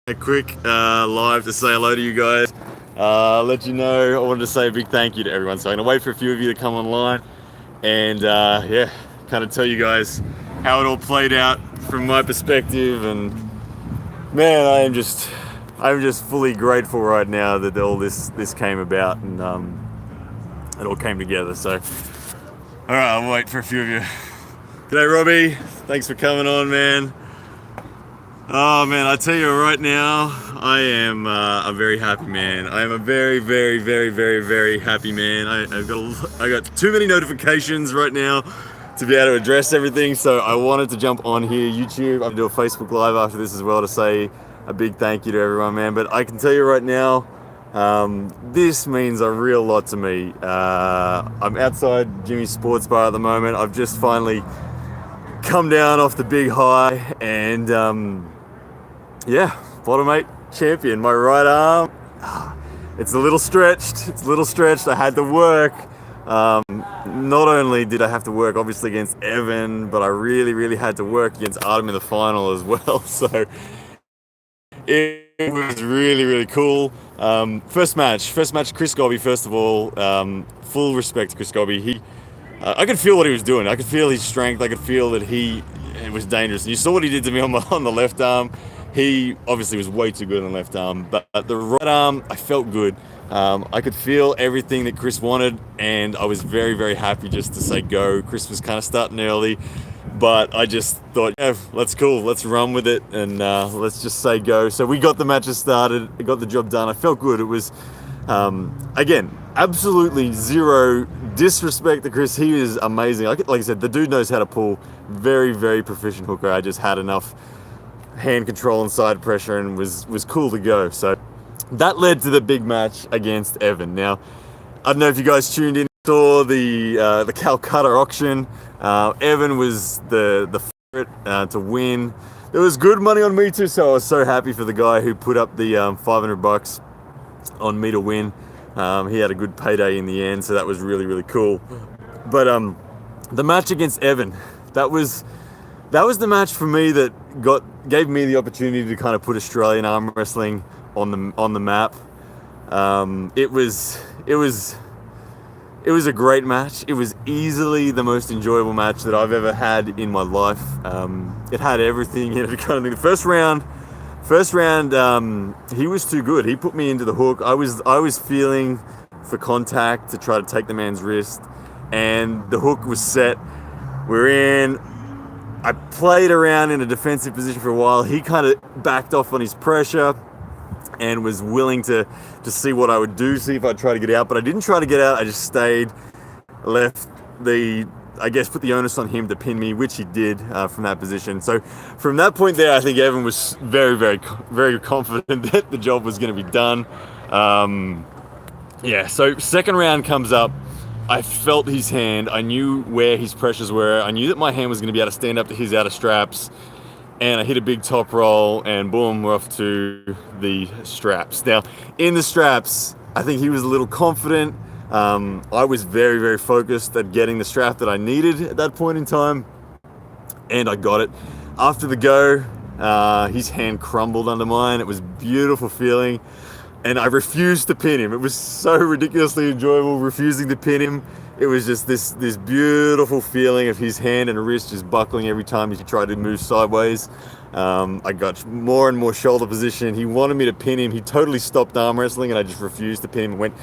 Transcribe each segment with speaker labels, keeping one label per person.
Speaker 1: A quick live to say hello to you guys. Let you know, I wanted to say a big thank you to everyone. So I'm gonna wait for a few of you to come online and yeah, kind of tell you guys how it all played out from my perspective. And man, I'm just fully grateful right now that all this came about and it all came together. So, all right, I'll wait for a few of you. G'day, Robbie. Thanks for coming on, man. Oh man, I tell you right now, I am a very happy man. I am a very, very, very, very, very happy man. I got too many notifications right now to be able to address everything, so I wanted to jump on here, YouTube. I'm gonna do a Facebook Live after this as well to say a big thank you to everyone, man. But I can tell you right now, this means a real lot to me. I'm outside Jimmy's Sports Bar at the moment. I've just finally come down off the big high and yeah, bottom 8 champion. My right arm, it's a little stretched. I had to work. Not only did I have to work, obviously, against Evan, but I really, really had to work against Artem in the final as well. So it was really, really cool. First match, Chris Gobby, first of all. Full respect to Chris Gobby. I could feel what he was doing. I could feel his strength. I could feel that it was dangerous. And you saw what he did to me on the left arm. He obviously was way too good on the left arm, but the right arm, I felt good. I could feel everything that Chris wanted, and I was very, very happy just to say go. Chris was kind of starting early, but I just thought, yeah, let's run with it, and let's just say go. So we got the matches started, got the job done. I felt good. It was, again, absolutely zero disrespect to Chris. He is amazing. Like I said, the dude knows how to pull. Very, very proficient hooker. I just had enough hand control and side pressure and was cool to go. So that led to the big match against Evan. Now, I don't know if you guys tuned in, saw the Calcutta auction. Evan was the favorite to win. There was good money on me too, so I was so happy for the guy who put up the $500 on me to win. He had a good payday in the end, so that was really, really cool. But the match against Evan, that was the match for me that gave me the opportunity to kind of put Australian arm wrestling on the map. It was a great match. It was easily the most enjoyable match that I've ever had in my life. It had everything in it. Kind of thing. The first round, he was too good. He put me into the hook. I was feeling for contact to try to take the man's wrist, and the hook was set. We're in. I played around in a defensive position for a while. He kind of backed off on his pressure and was willing to see what I would do, see if I'd try to get out. But I didn't try to get out. I just stayed, put the onus on him to pin me, which he did from that position. So from that point there, I think Evan was very, very, very confident that the job was going to be done. So second round comes up. I felt his hand. I knew where his pressures were. I knew that my hand was going to be able to stand up to his outer straps. And I hit a big top roll, and boom, we're off to the straps. Now, in the straps, I think he was a little confident. I was very, very focused at getting the strap that I needed at that point in time, and I got it. After the go, his hand crumbled under mine. It was a beautiful feeling. And I refused to pin him. It was so ridiculously enjoyable refusing to pin him. It was just this beautiful feeling of his hand and wrist just buckling every time he tried to move sideways. I got more and more shoulder position. He wanted me to pin him. He totally stopped arm wrestling, and I just refused to pin him. Went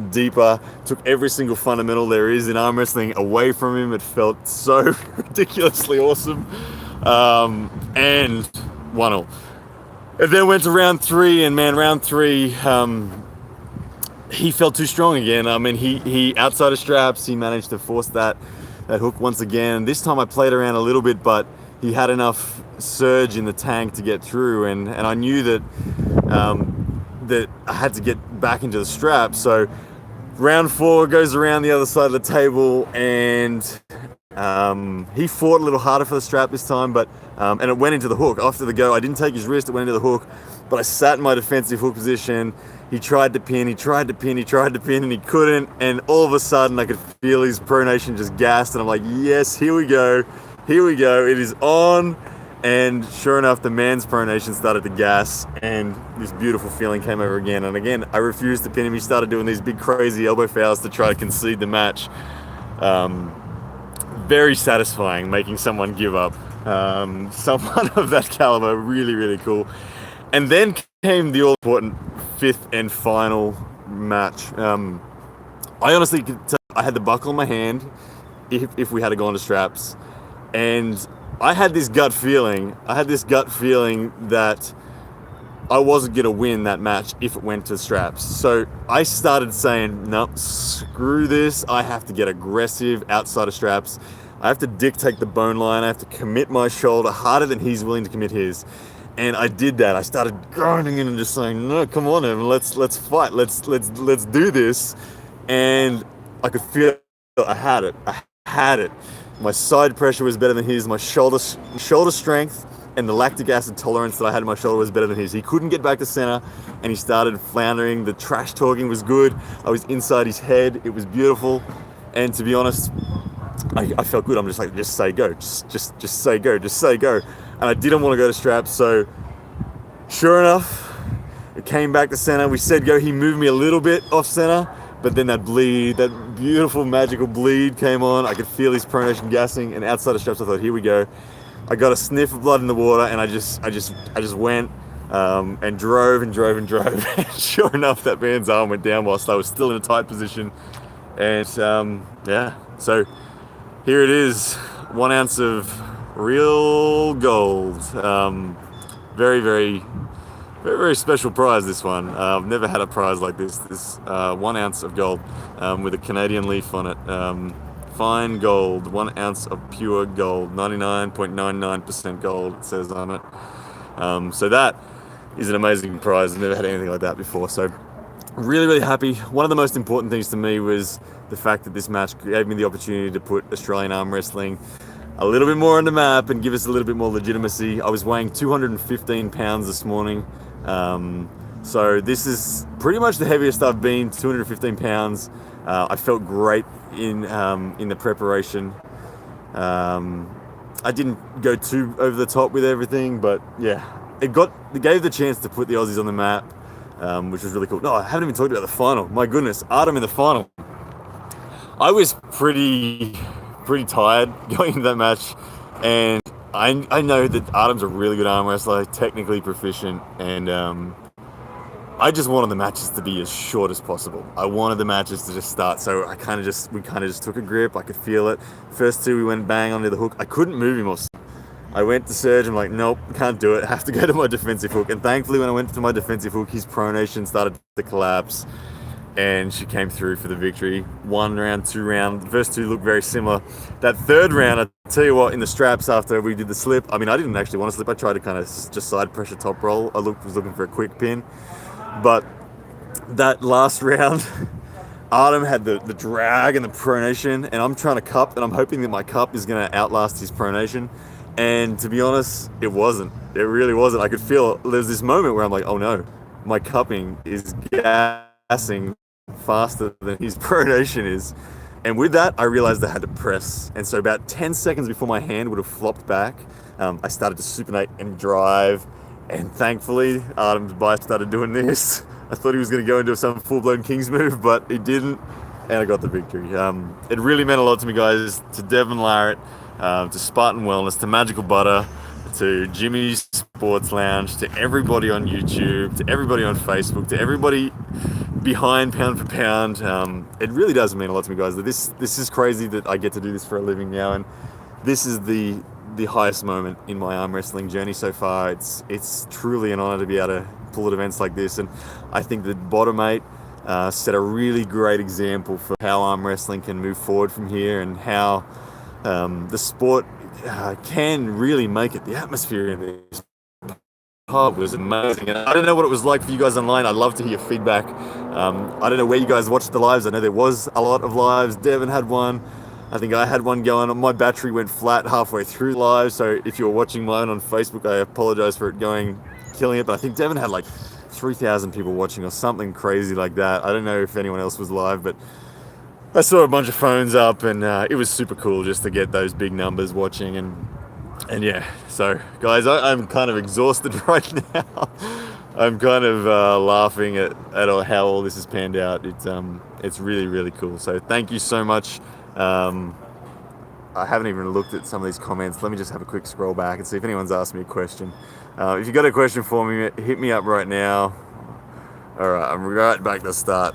Speaker 1: deeper, took every single fundamental there is in arm wrestling away from him. It felt so ridiculously awesome. And 1-0. It then went to round 3, and man, round 3, he felt too strong again. I mean, he outside of straps, he managed to force that hook once again. This time I played around a little bit, but he had enough surge in the tank to get through, and I knew that that I had to get back into the strap. So round 4 goes around the other side of the table, and he fought a little harder for the strap this time, but and it went into the hook. After the go, I didn't take his wrist, it went into the hook, but I sat in my defensive hook position. He tried to pin, and he couldn't, and all of a sudden I could feel his pronation just gassed, and I'm like, yes, here we go, it is on. And sure enough, the man's pronation started to gas, and this beautiful feeling came over again. And again, I refused to pin him. He started doing these big, crazy elbow fouls to try to concede the match. Very satisfying, making someone give up. Someone of that caliber, really, really cool. And then came the all-important fifth and final match. I honestly could tell I had the buckle in my hand if we had gone to straps. And I had this gut feeling that I wasn't going to win that match if it went to straps. So I started saying, no, screw this. I have to get aggressive outside of straps. I have to dictate the bone line. I have to commit my shoulder harder than he's willing to commit his. And I did that. I started grinding in and just saying, no, come on, Evan, let's fight. Let's do this. And I could feel I had it. My side pressure was better than his. My shoulder strength and the lactic acid tolerance that I had in my shoulder was better than his. He couldn't get back to center, and he started floundering. The trash talking was good. I was inside his head. It was beautiful. And to be honest, I felt good. I'm just like, just say go. Just say go. Just say go. And I didn't want to go to straps. So sure enough, it came back to center. We said go. He moved me a little bit off center. But then that bleed, that beautiful magical bleed came on. I could feel his pronation gassing, and outside of straps, I thought, here we go. I got a sniff of blood in the water, and I just went and drove. And sure enough, that man's arm went down whilst I was still in a tight position. And yeah, so here it is, 1 ounce of real gold. Very, very, very, very special prize, this one. I've never had a prize like this. This 1 ounce of gold with a Canadian leaf on it. Fine gold, 1 ounce of pure gold, 99.99% gold, it says on it. So that is an amazing prize. I've never had anything like that before. So really, really happy. One of the most important things to me was the fact that this match gave me the opportunity to put Australian arm wrestling a little bit more on the map and give us a little bit more legitimacy. I was weighing 215 pounds this morning. So this is pretty much the heaviest I've been, 215 pounds. I felt great in the preparation. I didn't go too over the top with everything, but yeah, it gave the chance to put the Aussies on the map, which was really cool. No, I haven't even talked about the final. My goodness, Artem in the final. I was pretty tired going into that match, and I know that Artem's a really good arm wrestler, technically proficient, and I just wanted the matches to be as short as possible. I wanted the matches to just start, so we kind of just took a grip. I could feel it. First two, we went bang onto the hook. I couldn't move him. I went to Serge. I'm like, nope, can't do it. I have to go to my defensive hook. And thankfully, when I went to my defensive hook, his pronation started to collapse, and she came through for the victory. 1 round, 2 round. The first two looked very similar. That third round, I tell you what, in the straps after we did the slip, I mean, I didn't actually want to slip. I tried to kind of just side pressure top roll. I was looking for a quick pin. But that last round, Artem had the drag and the pronation, and I'm trying to cup, and I'm hoping that my cup is going to outlast his pronation. And to be honest, it wasn't. It really wasn't. I could feel there's this moment where I'm like, oh no, my cupping is gassing faster than his pronation is. And with that, I realized I had to press. And so about 10 seconds before my hand would have flopped back, I started to supinate and drive. And thankfully, Artem's bicep started doing this. I thought he was going to go into some full-blown King's move, but he didn't, and I got the victory. It really meant a lot to me, guys, to Devon Larratt, to Spartan Wellness, to Magical Butter, to Jimmy's Sports Lounge, to everybody on YouTube, to everybody on Facebook, to everybody behind Pound for Pound. It really does mean a lot to me, guys. This is crazy that I get to do this for a living now, and this is the highest moment in my arm wrestling journey so far. It's truly an honor to be able to pull at events like this, and I think that Bottomate set a really great example for how arm wrestling can move forward from here, and how the sport can really make it. The atmosphere in this pub was amazing, and I don't know what it was like for you guys online. I'd love to hear feedback. I don't know where you guys watched the lives. I know there was a lot of lives. Devon had one. I think I had one going. My battery went flat halfway through live, so if you were watching mine on Facebook, I apologize for it killing it, but I think Devon had like 3,000 people watching or something crazy like that. I don't know if anyone else was live, but I saw a bunch of phones up, and it was super cool just to get those big numbers watching. And And yeah, so guys, I'm kind of exhausted right now. I'm kind of laughing at how all this has panned out. It's really, really cool. So thank you so much. I haven't even looked at some of these comments. Let me just have a quick scroll back and see if anyone's asked me a question. If you've got a question for me, hit me up right now. All right, I'm right back to start.